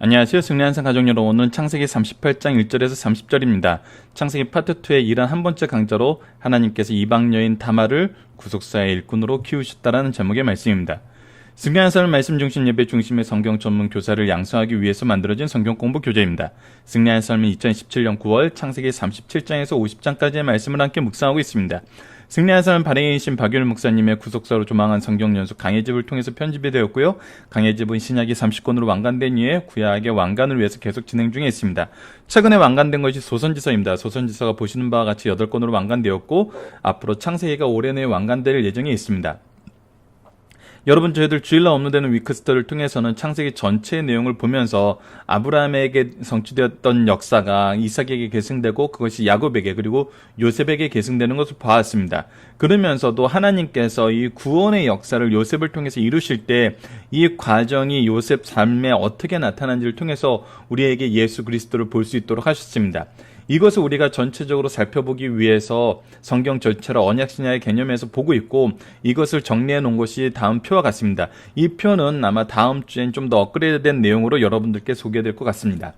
안녕하세요. 승리한상 가족 여러분, 오늘은 창세기 38장 1절에서 30절입니다. 창세기 파트 2의 이란 한 번째 강좌로 하나님께서 이방 여인 다말을 구속사의 일꾼으로 키우셨다라는 제목의 말씀입니다. 승리한상을 말씀 중심 예배 중심의 성경 전문 교사를 양성하기 위해서 만들어진 성경 공부 교재입니다. 승리한 삶은 2017년 9월 창세기 37장에서 50장까지의 말씀을 함께 묵상하고 있습니다. 승리한 삶은 발행이신 박윤 목사님의 구속사로 조망한 성경 연수 강해집을 통해서 편집이 되었고요. 강해집은 신약이 30권으로 완간된 이후에 구약의 완간을 위해서 계속 진행 중에 있습니다. 최근에 완간된 것이 소선지서입니다. 소선지서가 보시는 바와 같이 8권으로 완간되었고 앞으로 창세기가 올해 내에 완간될 예정에 있습니다. 여러분, 저희들 주일날 업로드되는 위크스터를 통해서는 창세기 전체의 내용을 보면서 아브라함에게 성취되었던 역사가 이삭에게 계승되고 그것이 야곱에게 그리고 요셉에게 계승되는 것을 보았습니다. 그러면서도 하나님께서 이 구원의 역사를 요셉을 통해서 이루실 때 이 과정이 요셉 삶에 어떻게 나타난지를 통해서 우리에게 예수 그리스도를 볼 수 있도록 하셨습니다. 이것을 우리가 전체적으로 살펴보기 위해서 성경 전체를 언약신약의 개념에서 보고 있고 이것을 정리해 놓은 것이 다음 표와 같습니다. 이 표는 아마 다음 주엔 좀 더 업그레이드된 내용으로 여러분들께 소개될 것 같습니다.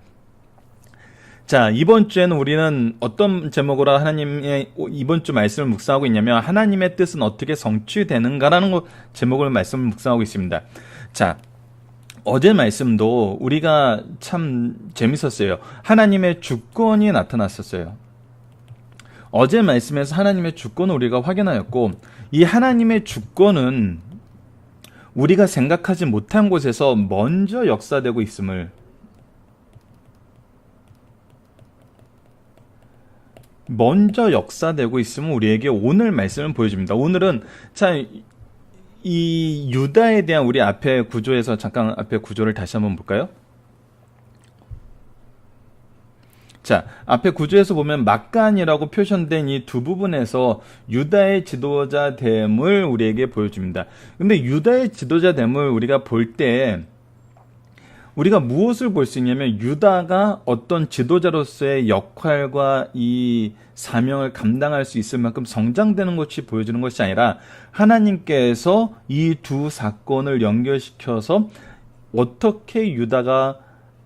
자, 이번 주에는 우리는 어떤 제목으로 하나님의 이번 주 말씀을 묵상하고 있냐면 하나님의 뜻은 어떻게 성취되는가라는 제목을 말씀을 묵상하고 있습니다. 자, 어제 말씀도 우리가 참 재밌었어요. 하나님의 주권이 나타났었어요. 어제 말씀에서 하나님의 주권을 우리가 확인하였고 이 하나님의 주권은 우리가 생각하지 못한 곳에서 먼저 역사되고 있음을 우리에게 오늘 말씀을 보여줍니다. 오늘은 참 이 유다에 대한 우리 앞에 구조에서 잠깐 앞에 구조를 다시 한번 볼까요? 자, 앞에 구조에서 보면 막간이라고 표현된 이 두 부분에서 유다의 지도자됨을 우리에게 보여줍니다. 근데 유다의 지도자됨을 우리가 볼 때 우리가 무엇을 볼 수 있냐면 유다가 어떤 지도자로서의 역할과 이 사명을 감당할 수 있을 만큼 성장되는 것이 보여주는 것이 아니라 하나님께서 이 두 사건을 연결시켜서 어떻게 유다가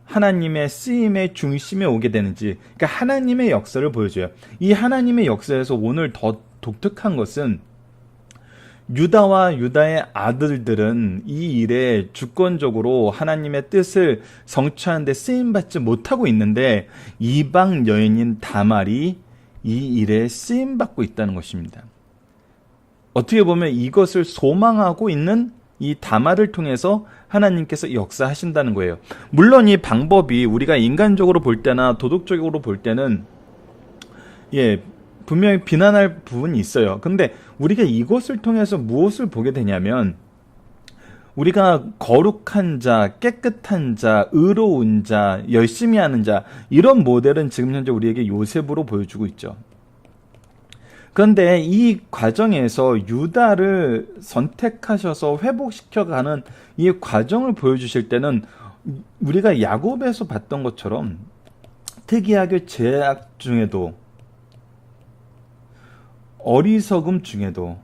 하나님의 쓰임의 중심에 오게 되는지, 그러니까 하나님의 역사를 보여줘요. 이 하나님의 역사에서 오늘 더 독특한 것은 유다와 유다의 아들들은 이 일에 주권적으로 하나님의 뜻을 성취하는 데 쓰임받지 못하고 있는데 이방 여인인 다말이 이 일에 쓰임받고 있다는 것입니다. 어떻게 보면 이것을 소망하고 있는 이 다말을 통해서 하나님께서 역사하신다는 거예요. 물론 이 방법이 우리가 인간적으로 볼 때나 도덕적으로 볼 때는 분명히 비난할 부분이 있어요. 근데 우리가 이것을 통해서 무엇을 보게 되냐면 우리가 거룩한 자, 깨끗한 자, 의로운 자, 열심히 하는 자, 이런 모델은 지금 현재 우리에게 요셉으로 보여주고 있죠. 그런데 이 과정에서 유다를 선택하셔서 회복시켜가는 이 과정을 보여주실 때는 우리가 야곱에서 봤던 것처럼 특이하게 죄악 중에도 어리석음 중에도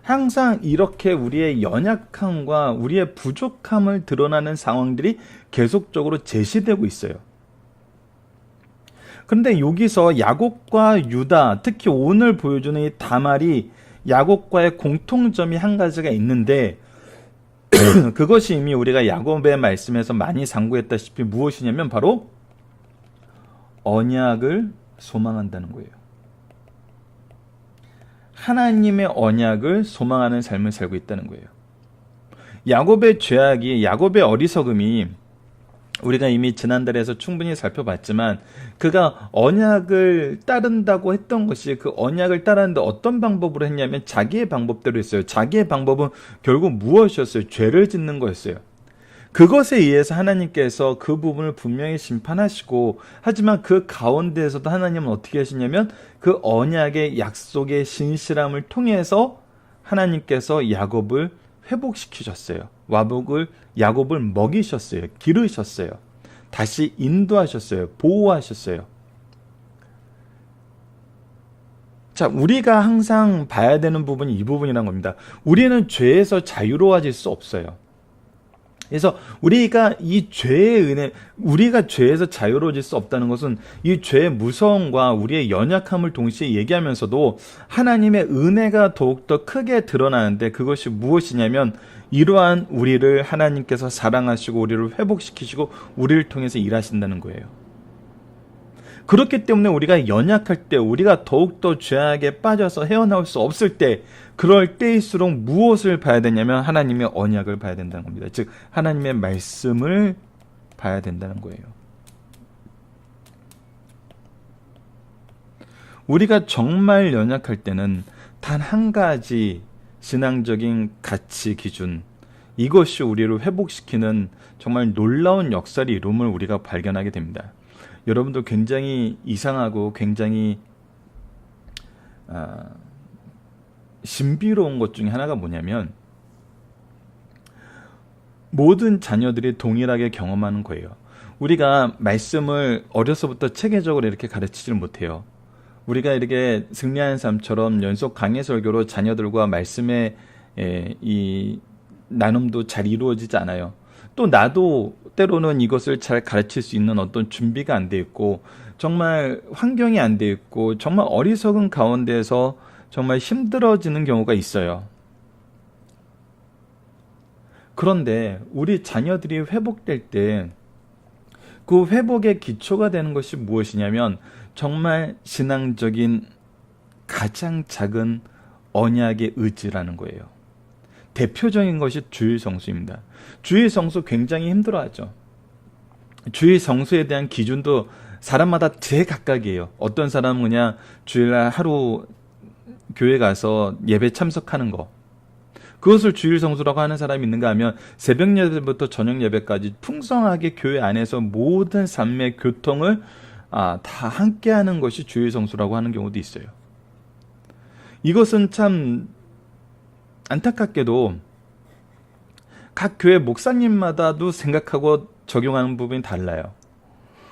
항상 이렇게 우리의 연약함과 우리의 부족함을 드러나는 상황들이 계속적으로 제시되고 있어요. 그런데 여기서 야곱과 유다, 특히 오늘 보여주는 이 다말이 야곱과의 공통점이 한 가지가 있는데 그것이 이미 우리가 야곱의 말씀에서 많이 상고했다시피 무엇이냐면 바로 언약을 소망한다는 거예요. 하나님의 언약을 소망하는 삶을 살고 있다는 거예요. 야곱의 죄악이, 야곱의 어리석음이 우리가 이미 지난달에서 충분히 살펴봤지만 그가 언약을 따른다고 했던 것이 그 언약을 따르는데 어떤 방법으로 했냐면 자기의 방법대로 했어요. 자기의 방법은 결국 무엇이었어요? 죄를 짓는 거였어요. 그것에 의해서 하나님께서 그 부분을 분명히 심판하시고, 하지만 그 가운데에서도 하나님은 어떻게 하시냐면 그 언약의 약속의 신실함을 통해서 하나님께서 야곱을 회복시키셨어요. 야곱을 먹이셨어요. 기르셨어요. 다시 인도하셨어요. 보호하셨어요. 자, 우리가 항상 봐야 되는 부분이 이 부분이란 겁니다. 우리는 죄에서 자유로워질 수 없어요. 그래서 우리가 이 죄의 은혜, 우리가 죄에서 자유로워질 수 없다는 것은 이 죄의 무서움과 우리의 연약함을 동시에 얘기하면서도 하나님의 은혜가 더욱더 크게 드러나는데, 그것이 무엇이냐면 이러한 우리를 하나님께서 사랑하시고 우리를 회복시키시고 우리를 통해서 일하신다는 거예요. 그렇기 때문에 우리가 연약할 때, 우리가 더욱더 죄악에 빠져서 헤어나올 수 없을 때, 그럴 때일수록 무엇을 봐야 되냐면 하나님의 언약을 봐야 된다는 겁니다. 즉 하나님의 말씀을 봐야 된다는 거예요. 우리가 정말 연약할 때는 단 한 가지 신앙적인 가치 기준, 이것이 우리를 회복시키는 정말 놀라운 역사를 이룸을 우리가 발견하게 됩니다. 여러분도 굉장히 이상하고 굉장히 신비로운 것 중에 하나가 뭐냐면, 모든 자녀들이 동일하게 경험하는 거예요. 우리가 말씀을 어려서부터 체계적으로 이렇게 가르치지를 못해요. 우리가 이렇게 승리하는 삶처럼 연속 강해 설교로 자녀들과 말씀의 이 나눔도 잘 이루어지지 않아요. 또 나도 때로는 이것을 잘 가르칠 수 있는 어떤 준비가 안 돼 있고, 정말 환경이 안 돼 있고, 정말 어리석은 가운데서 정말 힘들어지는 경우가 있어요. 그런데 우리 자녀들이 회복될 때 그 회복의 기초가 되는 것이 무엇이냐면 정말 신앙적인 가장 작은 언약의 의지라는 거예요. 대표적인 것이 주일 성수입니다. 주일 성수 굉장히 힘들어하죠. 주일 성수에 대한 기준도 사람마다 제각각이에요. 어떤 사람은 그냥 주일날 하루 교회 가서 예배 참석하는 거, 그것을 주일 성수라고 하는 사람이 있는가 하면 새벽 예배부터 저녁 예배까지 풍성하게 교회 안에서 모든 삶의 교통을 다 함께하는 것이 주일 성수라고 하는 경우도 있어요. 이것은 참 안타깝게도 각 교회 목사님마다도 생각하고 적용하는 부분이 달라요.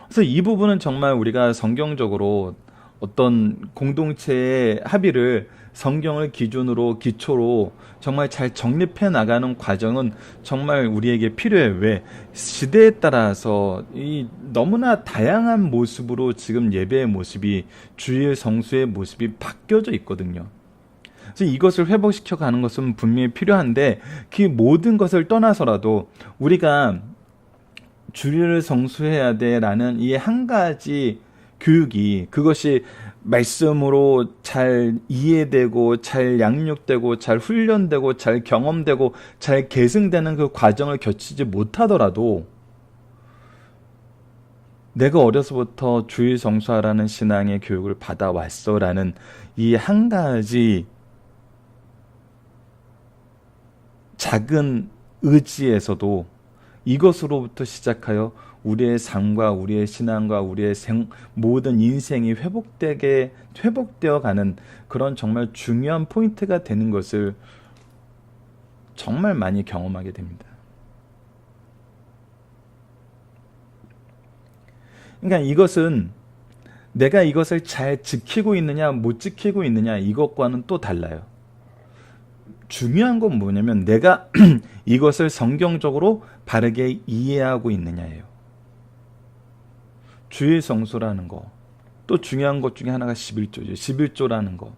그래서 이 부분은 정말 우리가 성경적으로 어떤 공동체의 합의를 성경을 기준으로 기초로 정말 잘 정립해 나가는 과정은 정말 우리에게 필요해요. 왜? 시대에 따라서 이 너무나 다양한 모습으로 지금 예배의 모습이, 주일 성수의 모습이 바뀌어져 있거든요. 그래서 이것을 회복시켜 가는 것은 분명히 필요한데, 그 모든 것을 떠나서라도 우리가 주일을 성수해야 돼라는 이 한 가지 교육이, 그것이 말씀으로 잘 이해되고 잘 양육되고 잘 훈련되고 잘 경험되고 잘 계승되는 그 과정을 거치지 못하더라도, 내가 어려서부터 주일 성수하라는 신앙의 교육을 받아왔어라는 이 한 가지 작은 의지에서도 이것으로부터 시작하여 우리의 삶과 우리의 신앙과 우리의 모든 인생이 회복되어 가는 그런 정말 중요한 포인트가 되는 것을 정말 많이 경험하게 됩니다. 그러니까 이것은 내가 이것을 잘 지키고 있느냐 못 지키고 있느냐, 이것과는 또 달라요. 중요한 건 뭐냐면 내가 이것을 성경적으로 바르게 이해하고 있느냐예요. 주일 성수라는 거, 또 중요한 것 중에 하나가 11조죠. 11조라는 거.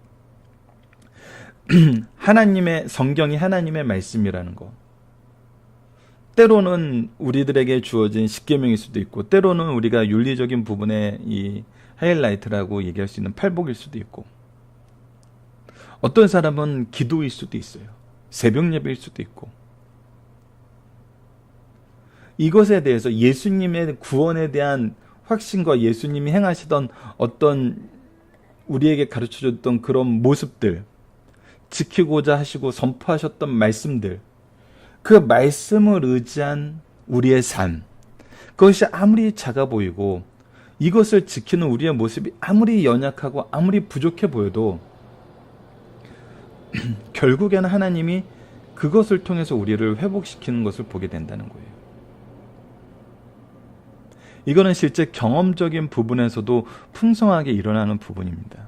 하나님의 성경이 하나님의 말씀이라는 거. 때로는 우리들에게 주어진 십계명일 수도 있고, 때로는 우리가 윤리적인 부분의 이 하이라이트라고 얘기할 수 있는 팔복일 수도 있고, 어떤 사람은 기도일 수도 있어요. 새벽 예배일 수도 있고. 이것에 대해서 예수님의 구원에 대한 확신과 예수님이 행하시던 어떤 우리에게 가르쳐줬던 그런 모습들, 지키고자 하시고 선포하셨던 말씀들, 그 말씀을 의지한 우리의 삶, 그것이 아무리 작아 보이고 이것을 지키는 우리의 모습이 아무리 연약하고 아무리 부족해 보여도 결국에는 하나님이 그것을 통해서 우리를 회복시키는 것을 보게 된다는 거예요. 이거는 실제 경험적인 부분에서도 풍성하게 일어나는 부분입니다.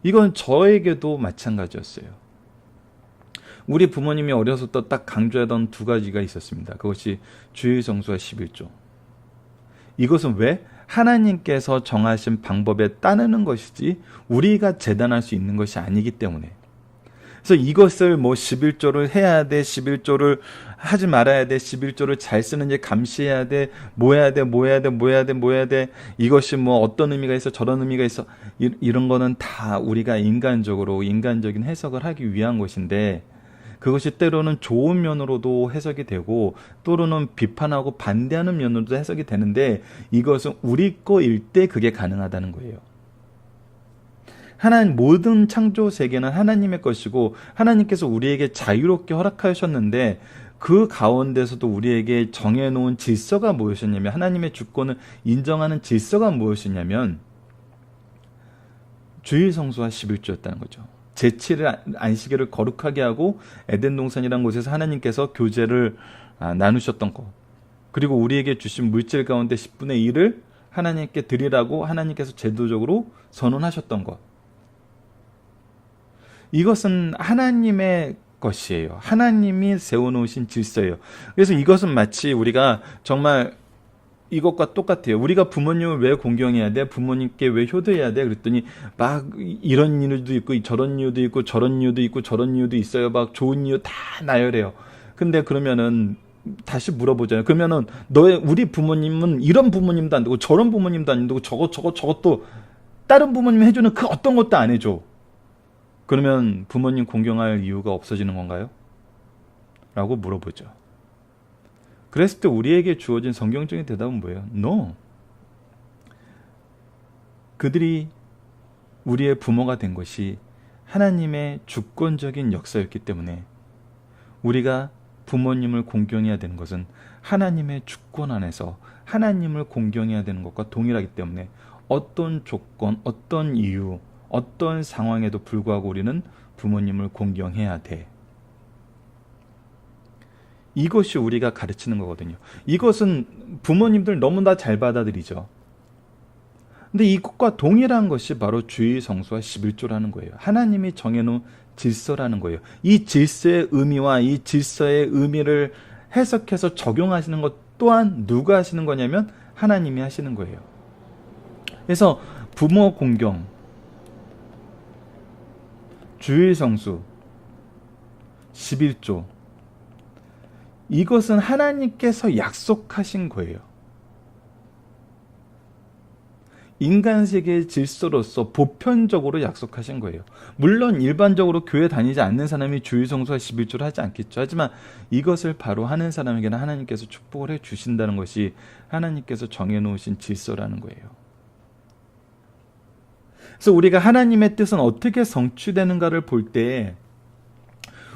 이건 저에게도 마찬가지였어요. 우리 부모님이 어려서부터 딱 강조하던 두 가지가 있었습니다. 그것이 주일 성수와 11조. 이것은 왜? 하나님께서 정하신 방법에 따르는 것이지 우리가 재단할 수 있는 것이 아니기 때문에. 그래서 이것을 뭐 11조를 해야 돼, 11조를 하지 말아야 돼, 11조를 잘 쓰는지 감시해야 돼, 뭐 해야 돼, 뭐 해야 돼, 뭐 해야 돼, 뭐 해야 돼, 이것이 뭐 어떤 의미가 있어, 저런 의미가 있어, 이런 거는 다 우리가 인간적인 해석을 하기 위한 것인데, 그것이 때로는 좋은 면으로도 해석이 되고 또는 비판하고 반대하는 면으로도 해석이 되는데, 이것은 우리 거일 때 그게 가능하다는 거예요. 하나님 모든 창조 세계는 하나님의 것이고 하나님께서 우리에게 자유롭게 허락하셨는데, 그 가운데서도 우리에게 정해놓은 질서가 무엇이었냐면, 하나님의 주권을 인정하는 질서가 무엇이냐면 주일 성수와 11조였다는 거죠. 제7일 안식일을 거룩하게 하고 에덴 동산이라는 곳에서 하나님께서 교제를 나누셨던 것, 그리고 우리에게 주신 물질 가운데 10분의 1을 하나님께 드리라고 하나님께서 제도적으로 선언하셨던 것, 이것은 하나님의 것이에요. 하나님이 세워놓으신 질서예요. 그래서 이것은 마치 우리가 정말 이것과 똑같아요. 우리가 부모님을 왜 공경해야 돼? 부모님께 왜 효도해야 돼? 그랬더니 막 이런 이유도 있고 저런 이유도 있고 저런 이유도 있고 저런 이유도 있어요. 막 좋은 이유 다 나열해요. 근데 그러면은 다시 물어보잖아요. 그러면은 우리 부모님은 이런 부모님도 안 되고 저런 부모님도 안 되고 저것도 다른 부모님이 해주는 그 어떤 것도 안 해줘. 그러면 부모님 공경할 이유가 없어지는 건가요? 라고 물어보죠. 그랬을 때 우리에게 주어진 성경적인 대답은 뭐예요? No. 그들이 우리의 부모가 된 것이 하나님의 주권적인 역사였기 때문에 우리가 부모님을 공경해야 되는 것은 하나님의 주권 안에서 하나님을 공경해야 되는 것과 동일하기 때문에 어떤 조건, 어떤 이유, 어떤 상황에도 불구하고 우리는 부모님을 공경해야 돼. 이것이 우리가 가르치는 거거든요. 이것은 부모님들 너무나 잘 받아들이죠. 근데 이것과 동일한 것이 바로 주일 성수와 11조라는 거예요. 하나님이 정해놓은 질서라는 거예요. 이 질서의 의미와 이 질서의 의미를 해석해서 적용하시는 것 또한 누가 하시는 거냐면 하나님이 하시는 거예요. 그래서 부모 공경, 주일 성수, 11조, 이것은 하나님께서 약속하신 거예요. 인간 세계의 질서로서 보편적으로 약속하신 거예요. 물론 일반적으로 교회 다니지 않는 사람이 주일 성수와 11조를 하지 않겠죠. 하지만 이것을 바로 하는 사람에게는 하나님께서 축복을 해 주신다는 것이 하나님께서 정해놓으신 질서라는 거예요. 그래서 우리가 하나님의 뜻은 어떻게 성취되는가를 볼 때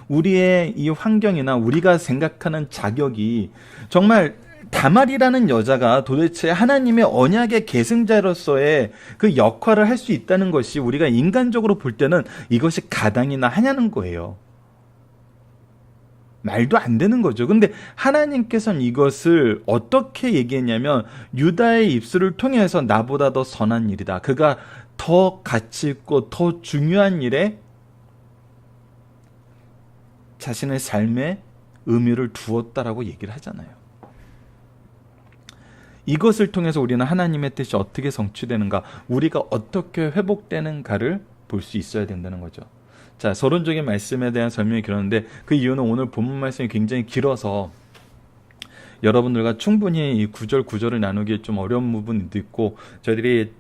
우리의 이 환경이나 우리가 생각하는 자격이, 정말 다말이라는 여자가 도대체 하나님의 언약의 계승자로서의 그 역할을 할 수 있다는 것이 우리가 인간적으로 볼 때는 이것이 가당이나 하냐는 거예요. 말도 안 되는 거죠. 근데 하나님께서는 이것을 어떻게 얘기했냐면, 유다의 입술을 통해서 나보다 더 선한 일이다, 그가 더 가치 있고 더 중요한 일에 자신의 삶에 의미를 두었다라고 얘기를 하잖아요. 이것을 통해서 우리는 하나님의 뜻이 어떻게 성취되는가, 우리가 어떻게 회복되는가를 볼 수 있어야 된다는 거죠. 자, 서론적인 말씀에 대한 설명이 길었는데 그 이유는 오늘 본문 말씀이 굉장히 길어서 여러분들과 충분히 이 구절을 나누기 좀 어려운 부분도 있고, 저희들이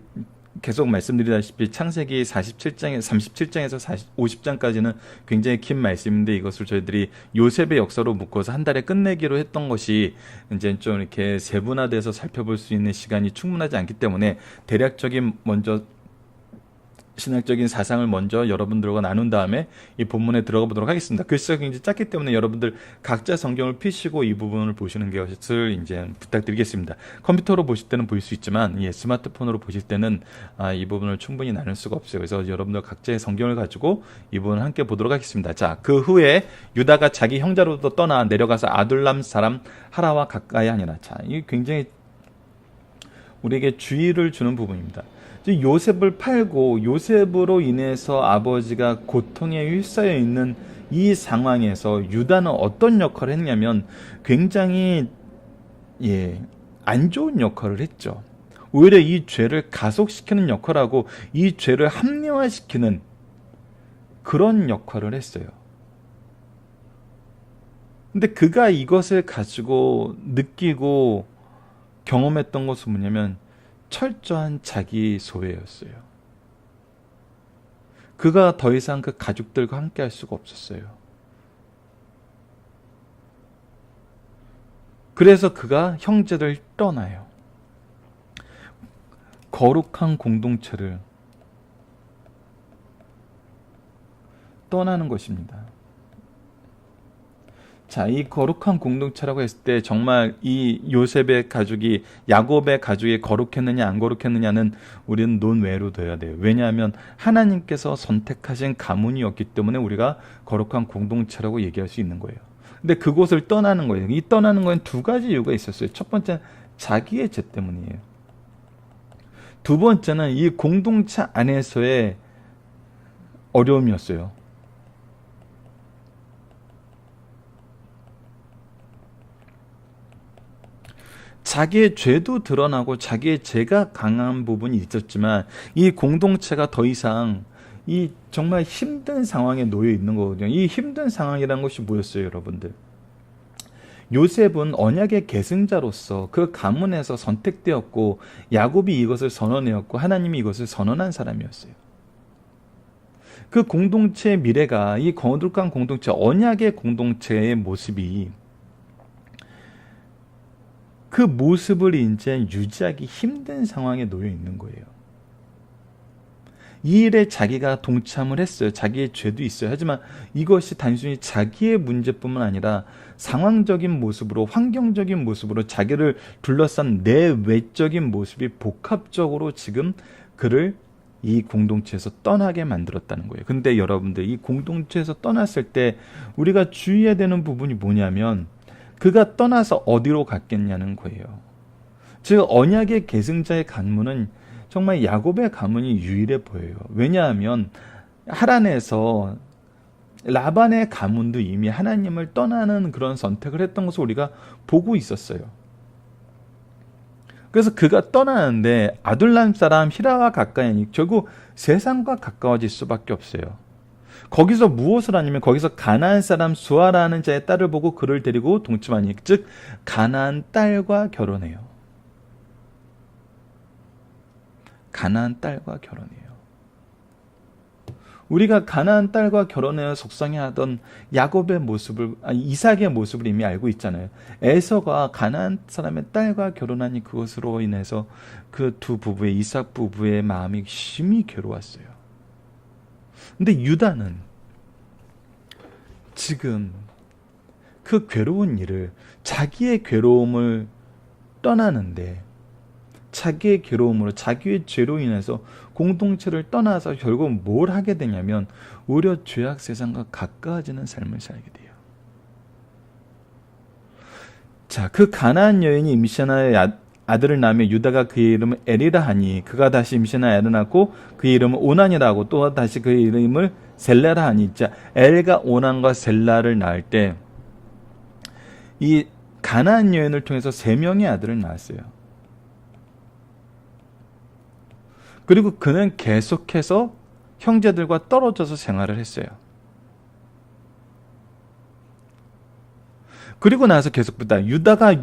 계속 말씀드리다시피 창세기 37장에서 50장까지는 굉장히 긴 말씀인데, 이것을 저희들이 요셉의 역사로 묶어서 한 달에 끝내기로 했던 것이 이제 좀 이렇게 세분화돼서 살펴볼 수 있는 시간이 충분하지 않기 때문에 대략적인 먼저 신학적인 사상을 먼저 여러분들과 나눈 다음에 이 본문에 들어가 보도록 하겠습니다. 글씨가 굉장히 작기 때문에 여러분들 각자 성경을 펴시고 이 부분을 보시는 것을 이제 부탁드리겠습니다. 컴퓨터로 보실 때는 보일 수 있지만 스마트폰으로 보실 때는 이 부분을 충분히 나눌 수가 없어요. 그래서 여러분들 각자의 성경을 가지고 이 부분을 함께 보도록 하겠습니다. 자, 그 후에 유다가 자기 형제로부터 떠나 내려가서 아둘람 사람 하라와 가까이 하니라. 자, 이 굉장히 우리에게 주의를 주는 부분입니다. 요셉을 팔고 요셉으로 인해서 아버지가 고통에 휩싸여 있는 이 상황에서 유다는 어떤 역할을 했냐면 굉장히 안 좋은 역할을 했죠. 오히려 이 죄를 가속시키는 역할하고 이 죄를 합리화시키는 그런 역할을 했어요. 근데 그가 이것을 가지고 느끼고 경험했던 것은 뭐냐면 철저한 자기 소외였어요. 그가 더 이상 그 가족들과 함께 할 수가 없었어요. 그래서 그가 형제를 떠나요. 거룩한 공동체를 떠나는 것입니다. 자, 이 거룩한 공동체라고 했을 때 정말 이 요셉의 가족이, 야곱의 가족이 거룩했느냐 안 거룩했느냐는 우리는 논외로 둬야 돼요. 왜냐하면 하나님께서 선택하신 가문이었기 때문에 우리가 거룩한 공동체라고 얘기할 수 있는 거예요. 근데 그곳을 떠나는 거예요. 이 떠나는 건 두 가지 이유가 있었어요. 첫 번째는 자기의 죄 때문이에요. 두 번째는 이 공동체 안에서의 어려움이었어요. 자기의 죄도 드러나고 자기의 죄가 강한 부분이 있었지만 이 공동체가 더 이상 이 정말 힘든 상황에 놓여 있는 거거든요. 이 힘든 상황이라는 것이 뭐였어요, 여러분들? 요셉은 언약의 계승자로서 그 가문에서 선택되었고 야곱이 이것을 선언하였고 하나님이 이것을 선언한 사람이었어요. 그 공동체의 미래가 이 거룩한 공동체, 언약의 공동체의 모습이 그 모습을 이제 유지하기 힘든 상황에 놓여 있는 거예요. 이 일에 자기가 동참을 했어요. 자기의 죄도 있어요. 하지만 이것이 단순히 자기의 문제뿐만 아니라 상황적인 모습으로, 환경적인 모습으로 자기를 둘러싼 내외적인 모습이 복합적으로 지금 그를 이 공동체에서 떠나게 만들었다는 거예요. 근데 여러분들, 이 공동체에서 떠났을 때 우리가 주의해야 되는 부분이 뭐냐면 그가 떠나서 어디로 갔겠냐는 거예요. 즉 언약의 계승자의 가문은 정말 야곱의 가문이 유일해 보여요. 왜냐하면 하란에서 라반의 가문도 이미 하나님을 떠나는 그런 선택을 했던 것을 우리가 보고 있었어요. 그래서 그가 떠나는데 아둘람 사람 히라와 가까이, 결국 세상과 가까워질 수밖에 없어요. 거기서 무엇을 하냐면 거기서 가나안 사람 수아라는 자의 딸을 보고 그를 데리고 동침하니, 즉 가나안 딸과 결혼해요. 가나안 딸과 결혼해요. 우리가 가나안 딸과 결혼하여 속상해하던 야곱의 모습을, 이삭의 모습을 이미 알고 있잖아요. 에서가 가나안 사람의 딸과 결혼하니 그것으로 인해서 그 두 부부의, 이삭 부부의 마음이 심히 괴로웠어요. 근데 유다는 지금 그 괴로운 일을, 자기의 괴로움을 떠나는데 자기의 괴로움으로, 자기의 죄로 인해서 공동체를 떠나서 결국 뭘 하게 되냐면 오히려 죄악 세상과 가까워지는 삶을 살게 돼요. 자, 그 가나안 여인이 임신하여 아들을 낳으며 유다가 그의 이름을 에리라 하니 그가 다시 임신하여 애를 낳고 그의 이름을 오난이라 하고 또 다시 그의 이름을 셀라라 하니, 자, 엘가 오난과 셀라를 낳을 때 이 가나안 여인을 통해서 3명의 아들을 낳았어요. 그리고 그는 계속해서 형제들과 떨어져서 생활을 했어요. 그리고 나서 계속 보다 유다가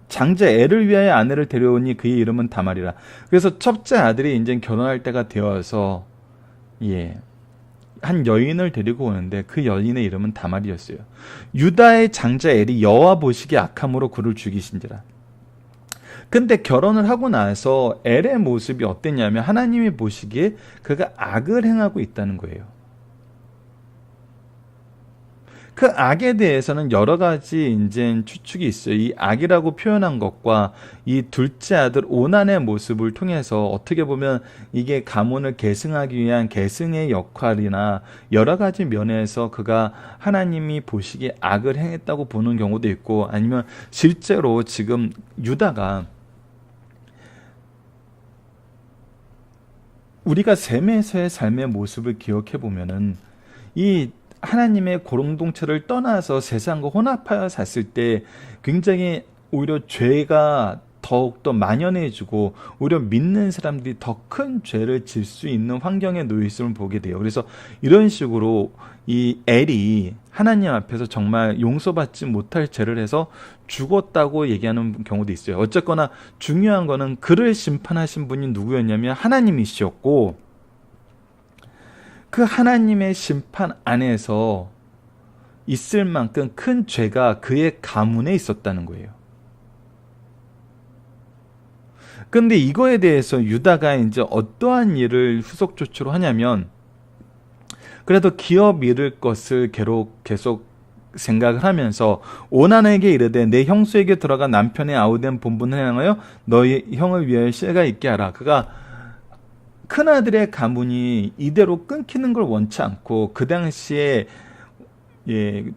장제 엘을 위하여 아내를 데려오니 그의 이름은 다말이라. 그래서 첫째 아들이 이제 결혼할 때가 되어서 한 여인을 데리고 오는데 그 여인의 이름은 다말이었어요. 유다의 장자 엘이 여호와 보시기에 악함으로 그를 죽이신지라. 근데 결혼을 하고 나서 엘의 모습이 어땠냐면 하나님이 보시기에 그가 악을 행하고 있다는 거예요. 그 악에 대해서는 여러 가지 이제 추측이 있어요. 이 악이라고 표현한 것과 이 둘째 아들 오난의 모습을 통해서 어떻게 보면 이게 가문을 계승하기 위한 계승의 역할이나 여러 가지 면에서 그가 하나님이 보시기에 악을 행했다고 보는 경우도 있고, 아니면 실제로 지금 유다가 우리가 셈에서의 삶의 모습을 기억해 보면은 이 하나님의 공동체를 떠나서 세상과 혼합하여 샀을 때 굉장히 오히려 죄가 더욱더 만연해지고 오히려 믿는 사람들이 더 큰 죄를 질 수 있는 환경에 놓여 있음을 보게 돼요. 그래서 이런 식으로 이 엘이 하나님 앞에서 정말 용서받지 못할 죄를 해서 죽었다고 얘기하는 경우도 있어요. 어쨌거나 중요한 거는 그를 심판하신 분이 누구였냐면 하나님이셨고, 그 하나님의 심판 안에서 있을 만큼 큰 죄가 그의 가문에 있었다는 거예요. 근데 이거에 대해서 유다가 이제 어떠한 일을 후속 조치로 하냐면, 그래도 기업 잃을 것을 계속 생각을 하면서 오난에게 이르되 내 형수에게 들어가 남편의 아우된 본분을 행하여 너희 형을 위하여 씨가 있게 하라. 그가 큰아들의 가문이 이대로 끊기는 걸 원치 않고 그 당시에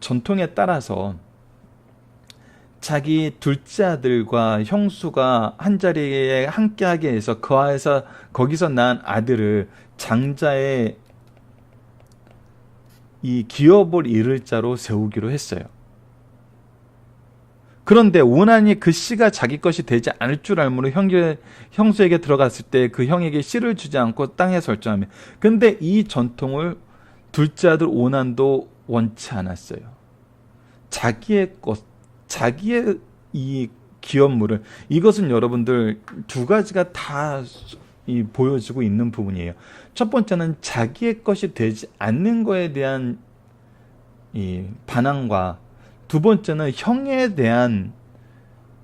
전통에 따라서 자기 둘째 아들과 형수가 한자리에 함께하게 해서 거기서 낳은 아들을 장자의 이 기업을 이룰 자로 세우기로 했어요. 그런데 오난이 그 씨가 자기 것이 되지 않을 줄 알므로 형수에게 들어갔을 때 그 형에게 씨를 주지 않고 땅에 설정하며, 근데 이 전통을 둘째 아들 오난도 원치 않았어요. 자기의 이 기업물을, 이것은 여러분들 두 가지가 다 보여지고 있는 부분이에요. 첫 번째는 자기의 것이 되지 않는 거에 대한 이 반항과, 두 번째는 형에 대한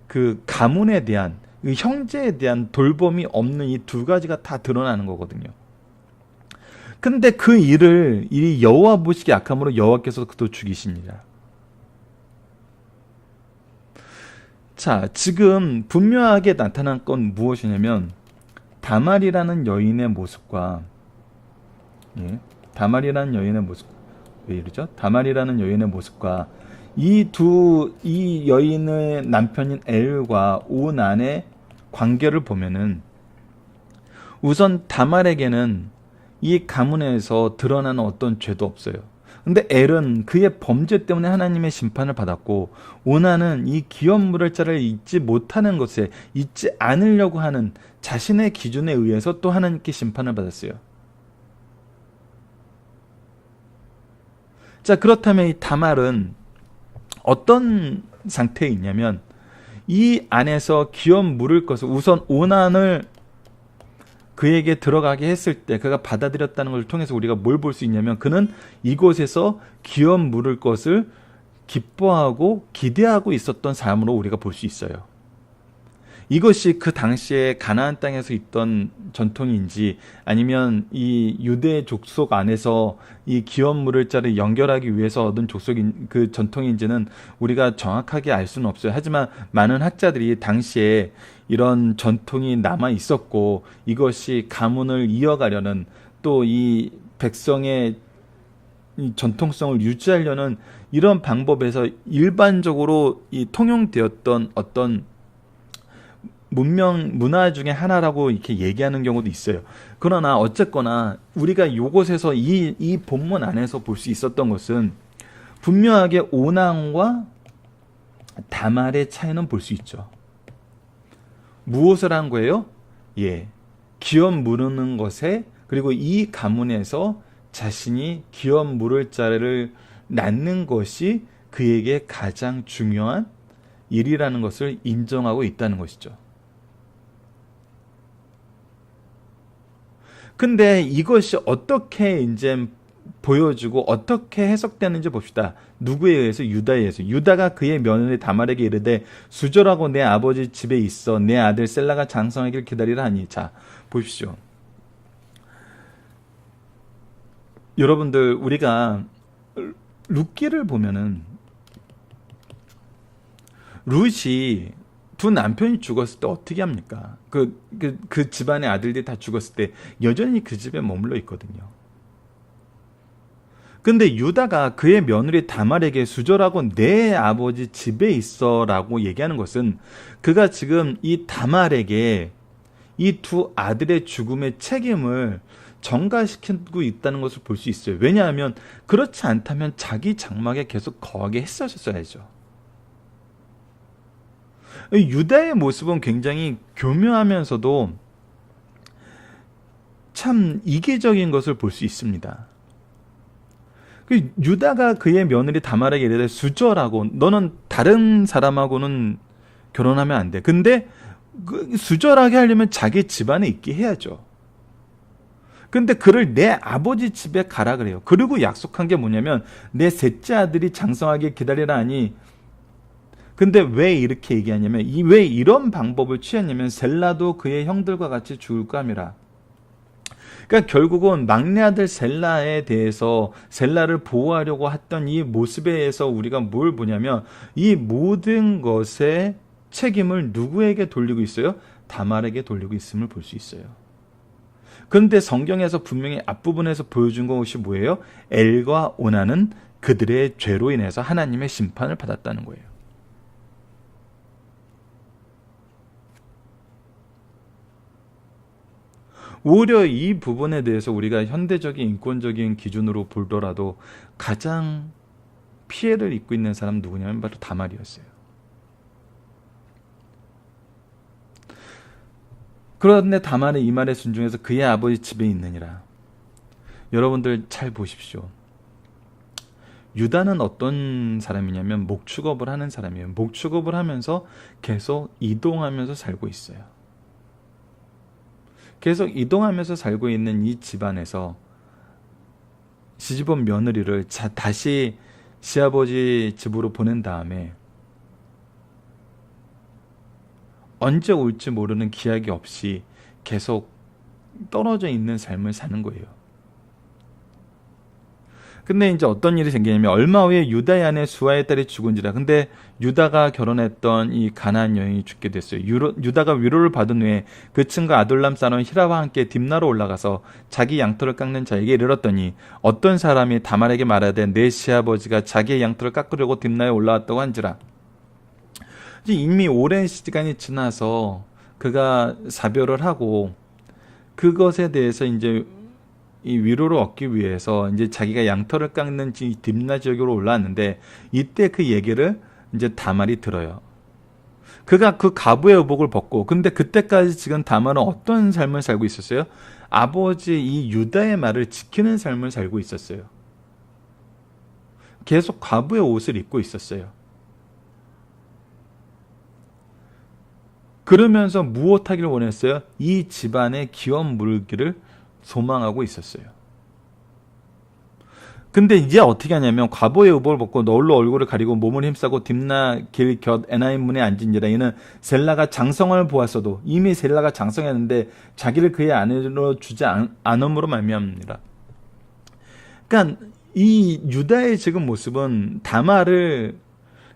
그 가문에 대한 그 형제에 대한 돌봄이 없는 이 두 가지가 다 드러나는 거거든요. 근데 그 일을 이 여호와 보시기 약함으로 여호와께서 그도 죽이십니다. 자, 지금 분명하게 나타난 건 무엇이냐면 다말이라는 여인의 모습과 다말이라는 여인의 모습, 왜 이러죠? 다말이라는 여인의 모습과 이 여인의 남편인 엘과 오난의 관계를 보면은, 우선 다말에게는 이 가문에서 드러나는 어떤 죄도 없어요. 근데 엘은 그의 범죄 때문에 하나님의 심판을 받았고, 오난은 이 기업물을 자를 잊지 못하는 것에 잊지 않으려고 하는 자신의 기준에 의해서 또 하나님께 심판을 받았어요. 자, 그렇다면 이 다말은 어떤 상태에 있냐면, 이 안에서 기업 물을 것을, 우선 오난을 그에게 들어가게 했을 때 그가 받아들였다는 것을 통해서 우리가 뭘 볼 수 있냐면, 그는 이곳에서 기업 물을 것을 기뻐하고 기대하고 있었던 삶으로 우리가 볼 수 있어요. 이것이 그 당시에 가나안 땅에서 있던 전통인지, 아니면 이 유대 족속 안에서 이 기업 물을 자를 연결하기 위해서 얻은 그 전통인지는 우리가 정확하게 알 수는 없어요. 하지만 많은 학자들이 당시에 이런 전통이 남아 있었고, 이것이 가문을 이어가려는, 또 이 백성의 이 전통성을 유지하려는 이런 방법에서 일반적으로 이 통용되었던 어떤 문화 중에 하나라고 이렇게 얘기하는 경우도 있어요. 그러나 어쨌거나 우리가 이곳에서 이 본문 안에서 볼 수 있었던 것은, 분명하게 오난과 다말의 차이는 볼 수 있죠. 무엇을 한 거예요? 기업 물는 것에, 그리고 이 가문에서 자신이 기업 물을 자를 낳는 것이 그에게 가장 중요한 일이라는 것을 인정하고 있다는 것이죠. 근데 이것이 어떻게 이제 보여지고 어떻게 해석되는지 봅시다. 누구에 의해서? 유다에 의해서. 유다가 그의 며느리 다말에게 이르되 수절하고 내 아버지 집에 있어 내 아들 셀라가 장성하기를 기다리라 하니. 자, 보십시오. 여러분들, 우리가 룻기를 보면은 룻이 두 남편이 죽었을 때 어떻게 합니까? 그 집안의 아들들이 다 죽었을 때 여전히 그 집에 머물러 있거든요. 근데 유다가 그의 며느리 다말에게 수절하고 내 아버지 집에 있어 라고 얘기하는 것은, 그가 지금 이 다말에게 이 두 아들의 죽음의 책임을 정가시키고 있다는 것을 볼 수 있어요. 왜냐하면 그렇지 않다면 자기 장막에 계속 거하게 했었어야죠. 유다의 모습은 굉장히 교묘하면서도 참 이기적인 것을 볼 수 있습니다. 유다가 그의 며느리 다말에게 이르되 수절하고 너는 다른 사람하고는 결혼하면 안 돼. 근데 그 수절하게 하려면 자기 집안에 있게 해야죠. 근데 그를 내 아버지 집에 가라 그래요. 그리고 약속한 게 뭐냐면 내 셋째 아들이 장성하게 기다리라 하니, 근데 왜 이렇게 얘기하냐면 왜 이런 방법을 취했냐면 셀라도 그의 형들과 같이 죽을까 함이라. 그러니까 결국은 막내 아들 셀라에 대해서 셀라를 보호하려고 했던 이 모습에서 우리가 뭘 보냐면 이 모든 것의 책임을 누구에게 돌리고 있어요? 다말에게 돌리고 있음을 볼 수 있어요. 그런데 성경에서 분명히 앞부분에서 보여준 것이 뭐예요? 엘과 오나는 그들의 죄로 인해서 하나님의 심판을 받았다는 거예요. 오히려 이 부분에 대해서 우리가 현대적인 인권적인 기준으로 보더라도 가장 피해를 입고 있는 사람 누구냐면 바로 다말이었어요. 그런데 다말은 이 말에 순종해서 그의 아버지 집에 있느니라. 여러분들 잘 보십시오. 유다는 어떤 사람이냐면 목축업을 하는 사람이에요. 목축업을 하면서 계속 이동하면서 살고 있어요. 계속 이동하면서 살고 있는 이 집안에서 시집온 며느리를 다시 시아버지 집으로 보낸 다음에 언제 올지 모르는 기약이 없이 계속 떨어져 있는 삶을 사는 거예요. 근데 이제 어떤 일이 생기냐면 얼마 후에 유다의 아내 수아의 딸이 죽은지라. 근데 유다가 결혼했던 이 가나안 여인이 죽게 됐어요. 유다가 위로를 받은 후에 그 친구 아둘람 사람 히라와 함께 딥나로 올라가서 자기 양털을 깎는 자에게 이르렀더니 어떤 사람이 다말에게 말하되 내 시아버지가 자기의 양털을 깎으려고 딥나에 올라왔다고 한지라. 이미 오랜 시간이 지나서 그가 사별을 하고 그것에 대해서 이제 이 위로를 얻기 위해서 이제 자기가 양털을 깎는 딥나 지역으로 올라왔는데 이때 그 얘기를 이제 다말이 들어요. 그가 그 가부의 의복을 벗고, 근데 그때까지 지금 다말은 어떤 삶을 살고 있었어요? 아버지 이 유다의 말을 지키는 삶을 살고 있었어요. 계속 가부의 옷을 입고 있었어요. 그러면서 무엇하기를 원했어요? 이 집안의 기업 물기를 소망하고 있었어요. 근데 이제 어떻게 하냐면 과부의 의복을 벗고 너울로 얼굴을 가리고 몸을 힘싸고 딥나 길 곁 에나임 문에 앉은지라. 이는 셀라가 장성을 보았어도 이미 셀라가 장성했는데 자기를 그의 아내로 주지 않음으로 말미암니라. 그러니까 이 유다의 지금 모습은 다말을